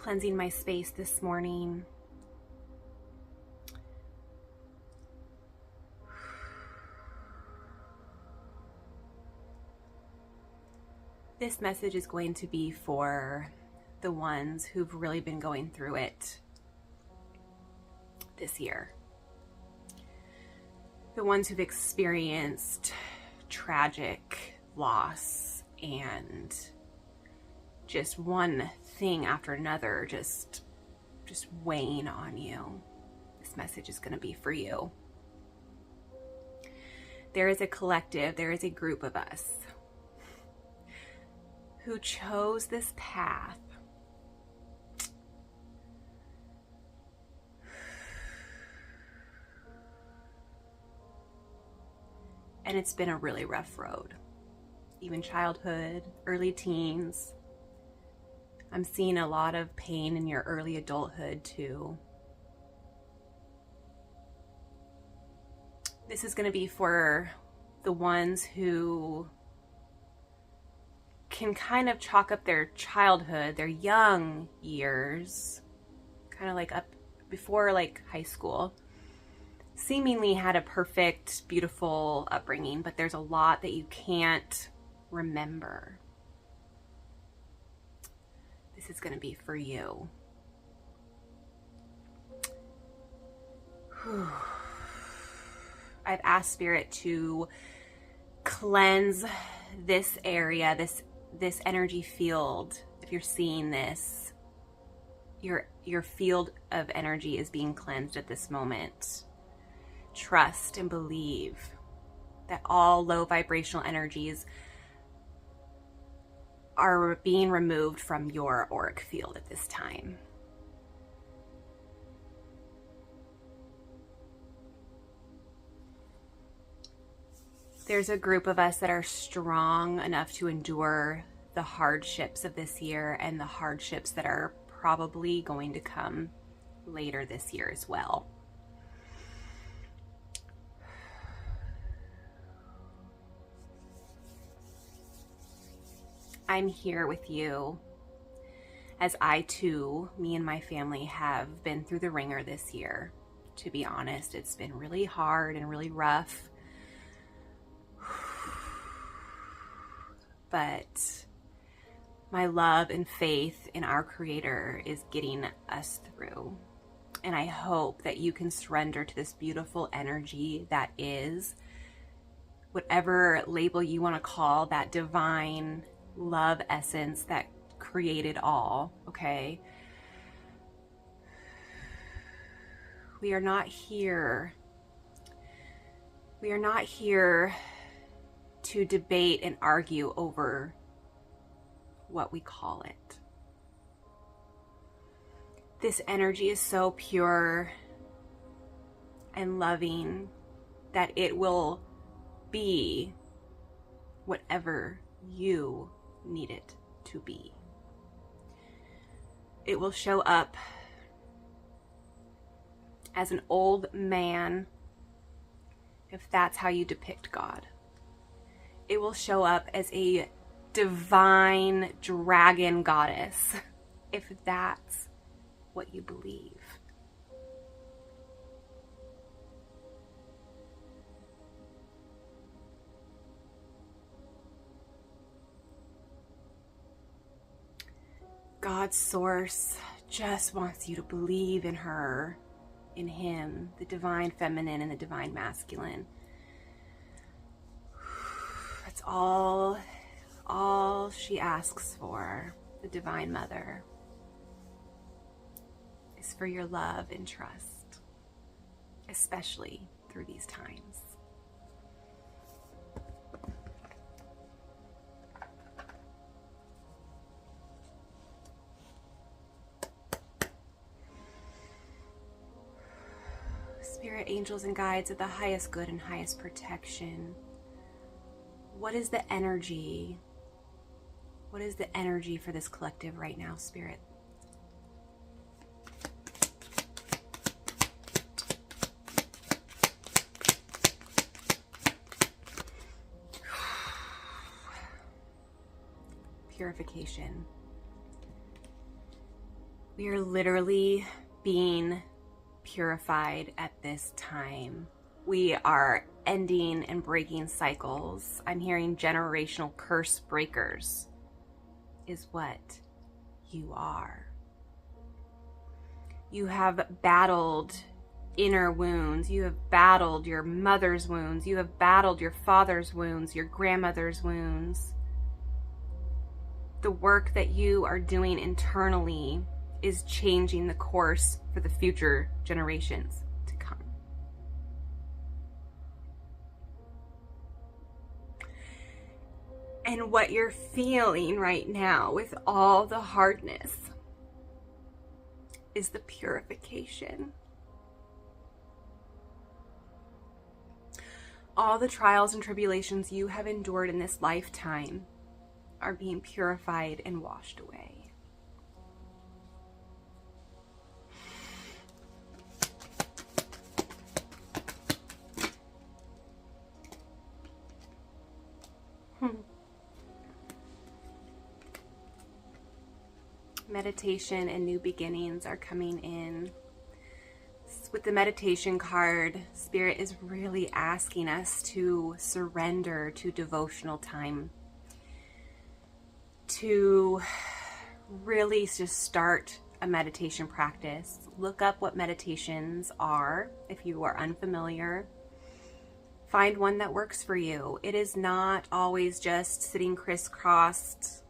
cleansing my space this morning. This message is going to be for the ones who've really been going through it this year. The ones who've experienced tragic loss and just one thing after another just weighing on you. This message is going to be for you. There is a collective, there is a group of us who chose this path and it's been a really rough road. Even childhood, early teens. I'm seeing a lot of pain in your early adulthood too. This is going to be for the ones who can kind of chalk up their childhood, their young years, kind of like up before like high school, seemingly had a perfect, beautiful upbringing, but there's a lot that you can't remember. This is going to be for you. I've asked Spirit to cleanse this area, this energy field. If you're seeing this, your field of energy is being cleansed at this moment. Trust and believe that all low vibrational energies are being removed from your auric field at this time. There's a group of us that are strong enough to endure the hardships of this year and the hardships that are probably going to come later this year as well. I'm here with you as I too, me and my family have been through the ringer this year. To be honest, it's been really hard and really rough. But my love and faith in our Creator is getting us through. And I hope that you can surrender to this beautiful energy that is, whatever label you want to call that divine love essence that created all, okay? We are not here to debate and argue over what we call it. This energy is so pure and loving that it will be whatever you need it to be. It will show up as an old man if that's how you depict God. It will show up as a divine dragon goddess if that's what you believe. God's source just wants you to believe in her, in him, the divine feminine and the divine masculine. That's all she asks for, the Divine Mother, is for your love and trust, especially through these times. Spirit, angels, and guides of the highest good and highest protection. What is the energy? What is the energy for this collective right now, Spirit? Purification. We are literally being purified at this time. We are ending and breaking cycles. I'm hearing generational curse breakers is what you are. You have battled inner wounds. You have battled your mother's wounds. You have battled your father's wounds, your grandmother's wounds. The work that you are doing internally is changing the course for the future generations to come. And what you're feeling right now with all the hardness is the purification. All the trials and tribulations you have endured in this lifetime are being purified and washed away. Meditation and new beginnings are coming in. With the meditation card, Spirit is really asking us to surrender to devotional time, to really just start a meditation practice. Look up what meditations are if you are unfamiliar. Find one that works for you. It is not always just sitting crisscrossed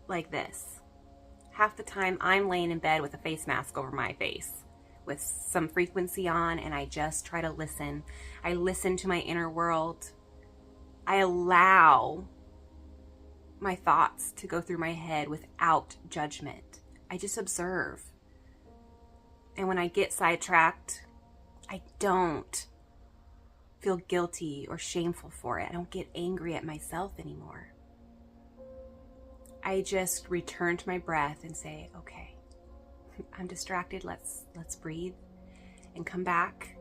like this. Half the time I'm laying in bed with a face mask over my face with some frequency on, and I just try to listen. I listen to my inner world. I allow my thoughts to go through my head without judgment. I just observe. And when I get sidetracked, I don't feel guilty or shameful for it. I don't get angry at myself anymore. I just return to my breath and say, okay, I'm distracted. Let's breathe and come back.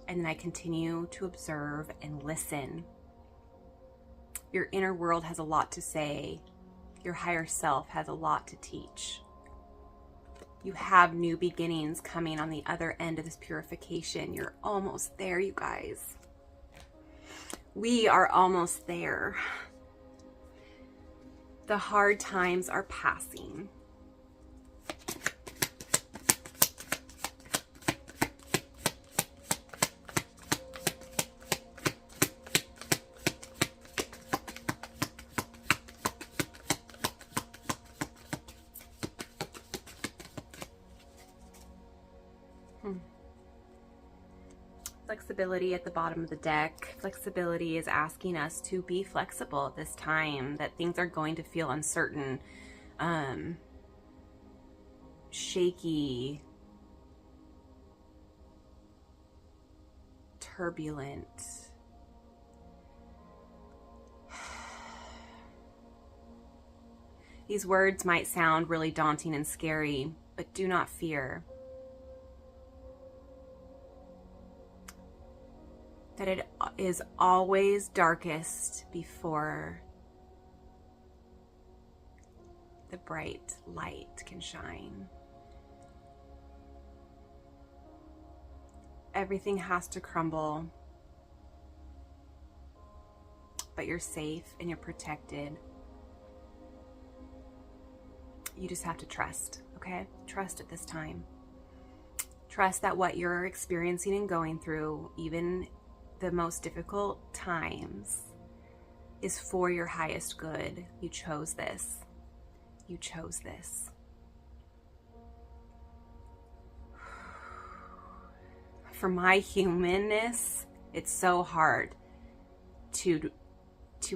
And then I continue to observe and listen. Your inner world has a lot to say. Your higher self has a lot to teach. You have new beginnings coming on the other end of this purification. You're almost there, you guys. We are almost there. The hard times are passing. Flexibility at the bottom of the deck. Flexibility is asking us to be flexible at this time, that things are going to feel uncertain, shaky, turbulent. These words might sound really daunting and scary, but do not fear. That it is always darkest before the bright light can shine. Everything has to crumble, but you're safe and you're protected. You just have to trust, okay? Trust at this time. Trust that what you're experiencing and going through, even the most difficult times, is for your highest good. You chose this. You chose this. For my humanness, it's so hard to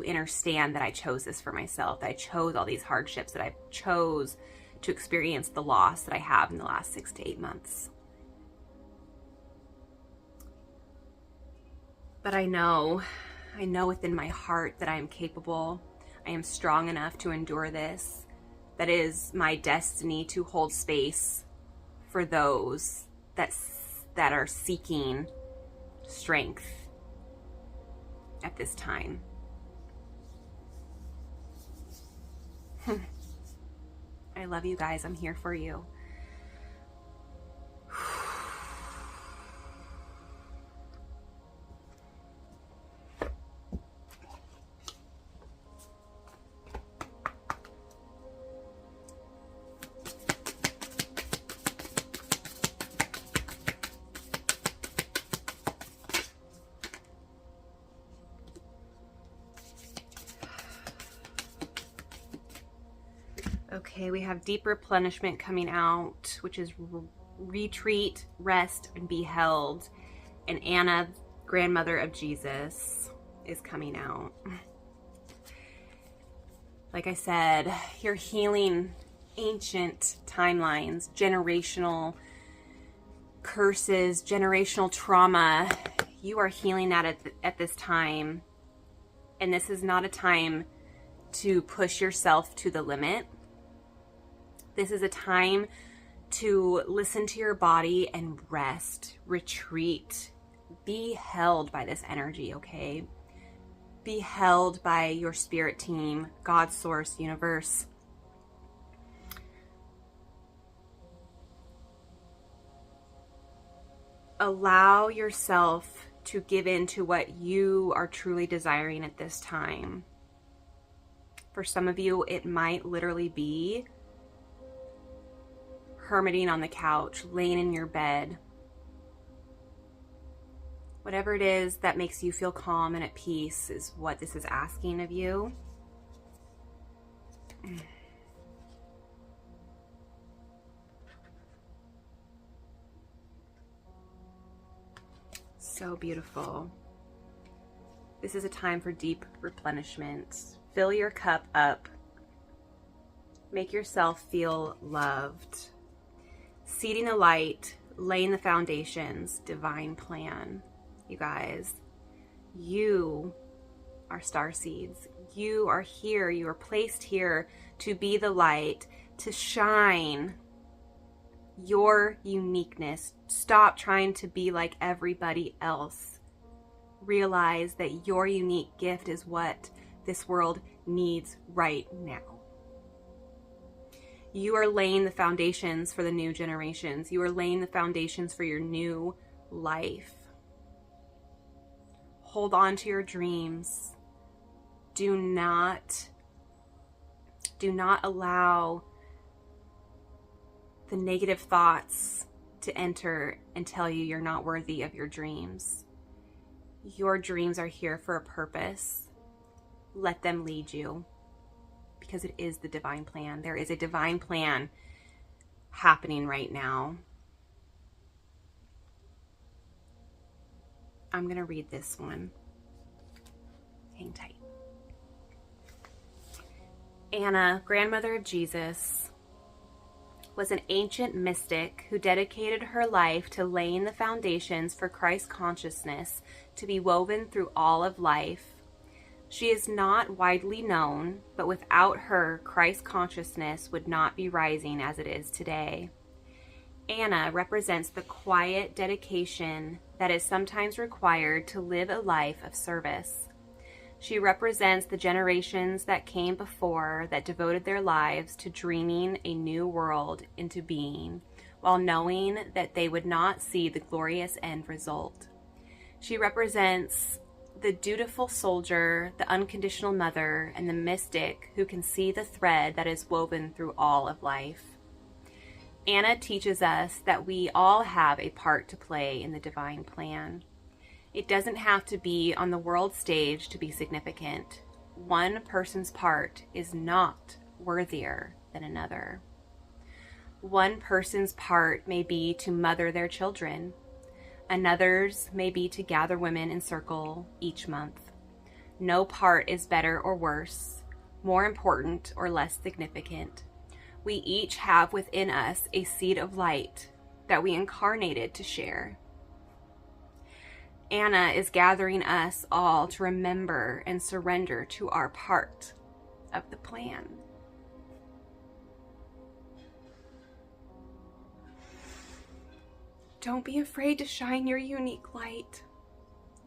understand that I chose this for myself, that I chose all these hardships, that I chose to experience the loss that I have in the last 6 to 8 months. But I know within my heart that I am capable. I am strong enough to endure this. That is my destiny, to hold space for those that are seeking strength at this time. I love you guys. I'm here for you. Okay, we have deep replenishment coming out, which is retreat, rest, and be held. And Anna, grandmother of Jesus, is coming out. Like I said, you're healing ancient timelines, generational curses, generational trauma. You are healing that at this time. And this is not a time to push yourself to the limit. This is a time to listen to your body and rest, retreat, be held by this energy, okay? Be held by your spirit team, God, source, universe. Allow yourself to give in to what you are truly desiring at this time. For some of you, it might literally be hermiting on the couch, laying in your bed. Whatever it is that makes you feel calm and at peace is what this is asking of you. So beautiful. This is a time for deep replenishment. Fill your cup up. Make yourself feel loved. Seeding the light, laying the foundations, divine plan. You guys, you are star seeds. You are here. You are placed here to be the light, to shine your uniqueness. Stop trying to be like everybody else. Realize that your unique gift is what this world needs right now. You are laying the foundations for the new generations. You are laying the foundations for your new life. Hold on to your dreams. Do not allow the negative thoughts to enter and tell you you're not worthy of your dreams. Your dreams are here for a purpose. Let them lead you, because it is the divine plan. There is a divine plan happening right now. I'm going to read this one. Hang tight. Anna, grandmother of Jesus, was an ancient mystic who dedicated her life to laying the foundations for Christ consciousness to be woven through all of life. She is not widely known, but without her, Christ consciousness would not be rising as it is today. Anna represents the quiet dedication that is sometimes required to live a life of service. She represents the generations that came before that devoted their lives to dreaming a new world into being, while knowing that they would not see the glorious end result. She represents the dutiful soldier, the unconditional mother, and the mystic who can see the thread that is woven through all of life. Anna teaches us that we all have a part to play in the divine plan. It doesn't have to be on the world stage to be significant. One person's part is not worthier than another. One person's part may be to mother their children. Another's may be to gather women in circle each month. No part is better or worse, more important or less significant. We each have within us a seed of light that we incarnated to share. Anna is gathering us all to remember and surrender to our part of the plan. Don't be afraid to shine your unique light.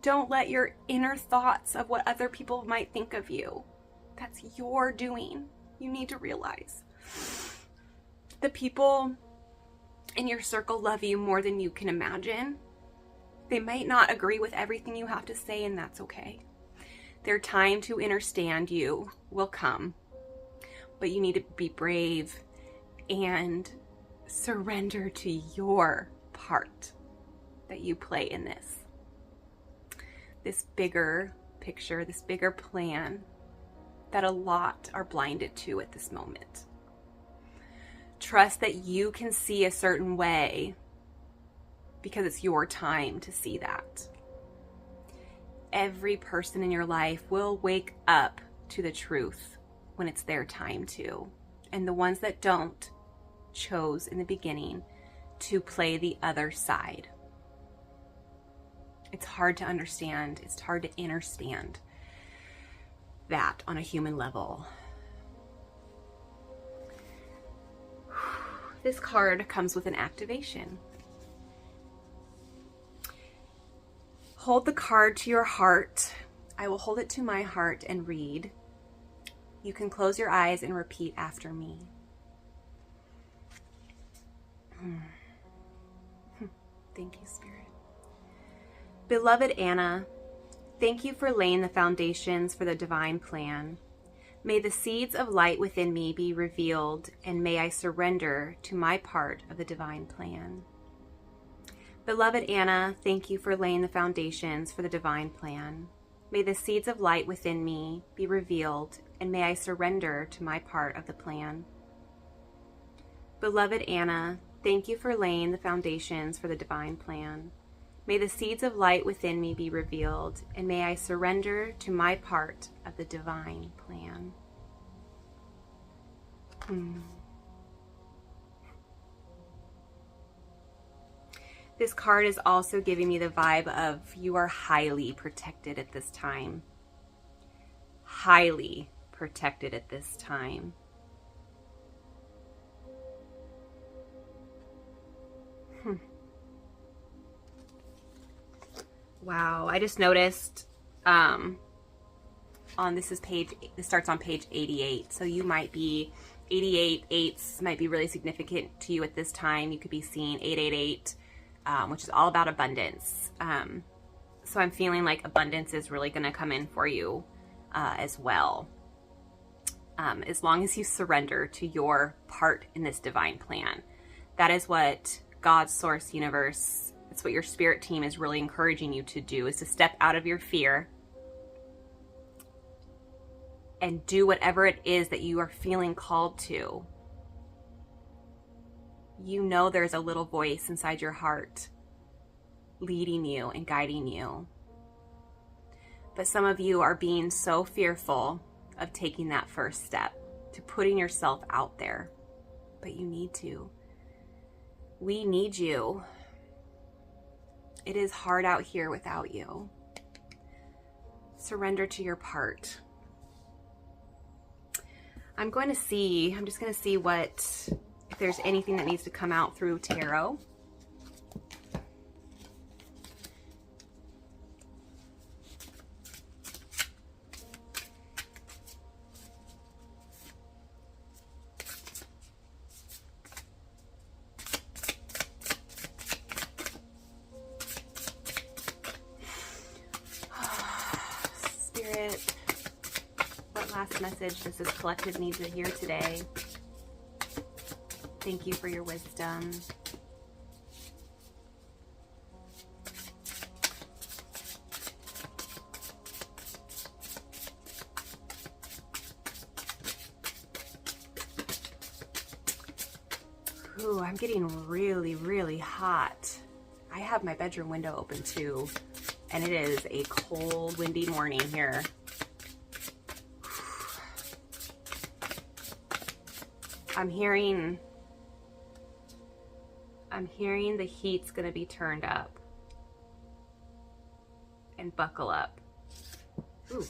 Don't let your inner thoughts of what other people might think of you. That's your doing. You need to realize the people in your circle love you more than you can imagine. They might not agree with everything you have to say, and that's okay. Their time to understand you will come, but you need to be brave and surrender to your part that you play in this bigger picture, this bigger plan that a lot are blinded to at this moment. Trust that you can see a certain way because it's your time to see that. Every person in your life will wake up to the truth when it's their time to. And the ones that don't chose in the beginning to play the other side. It's hard to understand. It's hard to understand that on a human level. This card comes with an activation. Hold the card to your heart. I will hold it to my heart and read. You can close your eyes and repeat after me. Thank you, Spirit. Beloved Anna, thank you for laying the foundations for the divine plan. May the seeds of light within me be revealed, and may I surrender to my part of the divine plan. Beloved Anna, thank you for laying the foundations for the divine plan. May the seeds of light within me be revealed, and may I surrender to my part of the plan. Beloved Anna, thank you for laying the foundations for the divine plan. May the seeds of light within me be revealed, and may I surrender to my part of the divine plan. This card is also giving me the vibe of you are highly protected at this time. Highly protected at this time. Wow, I just noticed on this starts on page 88. So you might be 88, eights might be really significant to you at this time. You could be seeing 888, which is all about abundance. So I'm feeling like abundance is really going to come in for you as well. As long as you surrender to your part in this divine plan. That is what God's source universe, it's what your spirit team is really encouraging you to do, is to step out of your fear and do whatever it is that you are feeling called to. You know there's a little voice inside your heart leading you and guiding you. But some of you are being so fearful of taking that first step, to putting yourself out there. But you need to. We need you. It is hard out here without you. Surrender to your part. I'm just going to see if there's anything that needs to come out through tarot. Spirit, what last message does this collective need to hear today? Thank you for your wisdom. Ooh, I'm getting really, really hot. I have my bedroom window open too, and it is a cold, windy morning here. I'm hearing the heat's gonna be turned up. And buckle up. Ooh.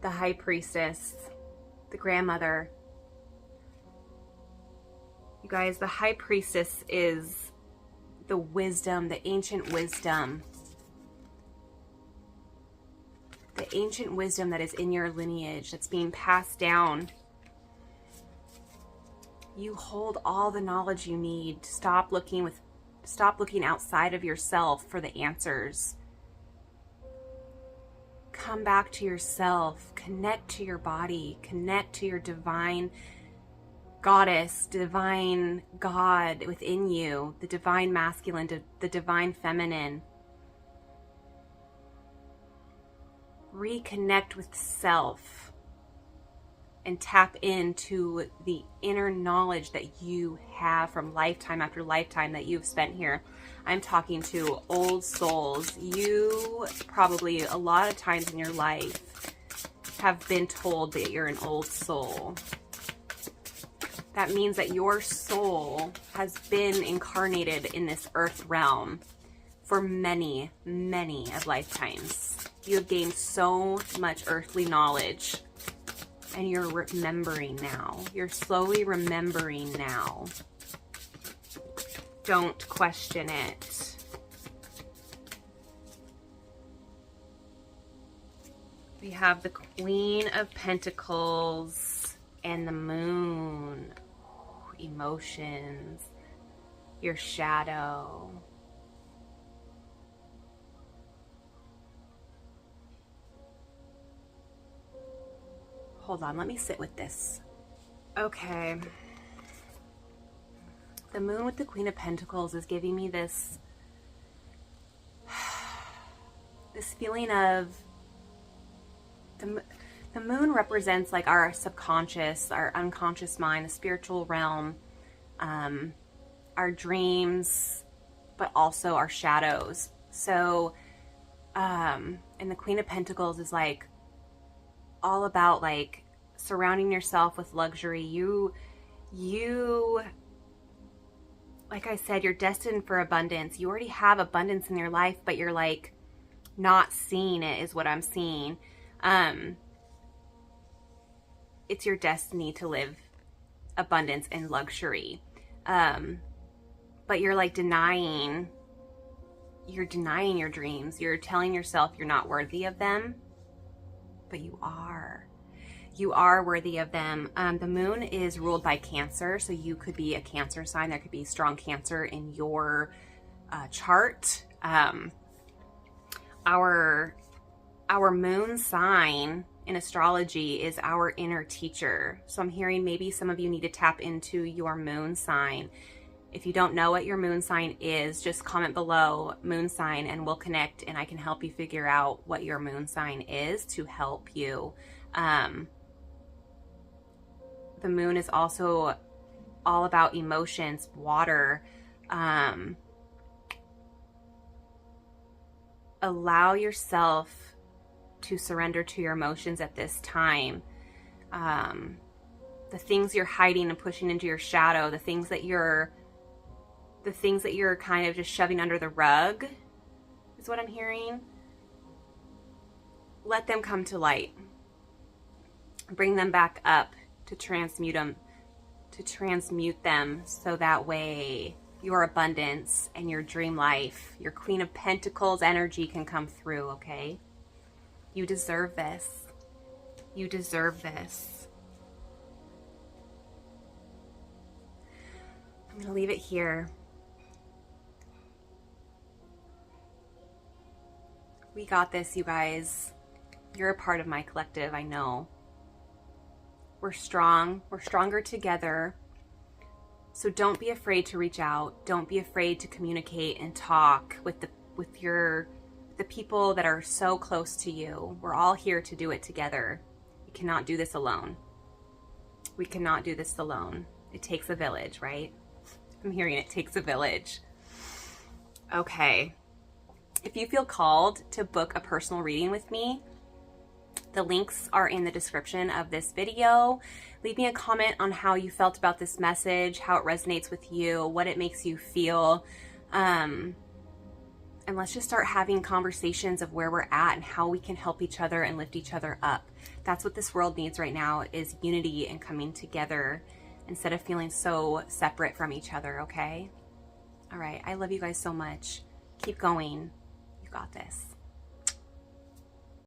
The high priestess, the grandmother. You guys, the high priestess is the wisdom, the ancient wisdom. The ancient wisdom that is in your lineage, that's being passed down. You hold all the knowledge you need. Stop looking outside of yourself for the answers. Come back to yourself. Connect to your body. Connect to your divine goddess, divine God within you, the divine masculine, the divine feminine. Reconnect with self. and tap into the inner knowledge that you have from lifetime after lifetime that you've spent here. I'm talking to old souls. You probably a lot of times in your life have been told that you're an old soul. That means that your soul has been incarnated in this earth realm for many, many of lifetimes. You have gained so much earthly knowledge, and you're remembering now. You're slowly remembering now. Don't question it. We have the Queen of Pentacles and the Moon. Emotions, your shadow. Hold on, let me sit with this. Okay. The Moon with the Queen of Pentacles is giving me this feeling of the Moon represents like our subconscious, our unconscious mind, the spiritual realm, our dreams, but also our shadows. So, and the Queen of Pentacles is like all about like surrounding yourself with luxury. You, like I said, you're destined for abundance. You already have abundance in your life, but you're like not seeing it is what I'm seeing. It's your destiny to live abundance and luxury. But you're like denying your dreams. You're telling yourself you're not worthy of them, but you are. You are worthy of them. The Moon is ruled by Cancer, so you could be a Cancer sign. There could be strong Cancer in your chart. Our moon sign in astrology is our inner teacher. So I'm hearing maybe some of you need to tap into your moon sign. If you don't know what your moon sign is, just comment below moon sign and we'll connect and I can help you figure out what your moon sign is to help you. The Moon is also all about emotions, water. Allow yourself to surrender to your emotions at this time. The things you're hiding and pushing into your shadow, the things that you're kind of just shoving under the rug is what I'm hearing. Let them come to light. Bring them back up to transmute them so that way your abundance and your dream life, your Queen of Pentacles energy can come through, okay? You deserve this. You deserve this. I'm going to leave it here. We got this, you guys. You're a part of my collective, I know. We're strong. We're stronger together. So don't be afraid to reach out. Don't be afraid to communicate and talk with the people that are so close to you. We're all here to do it together. We cannot do this alone. We cannot do this alone. It takes a village, right? I'm hearing it takes a village. Okay. If you feel called to book a personal reading with me, the links are in the description of this video. Leave me a comment on how you felt about this message, how it resonates with you, what it makes you feel. And let's just start having conversations of where we're at and how we can help each other and lift each other up. That's what this world needs right now, is unity and coming together instead of feeling so separate from each other, okay? All right, I love you guys so much. Keep going. You got this.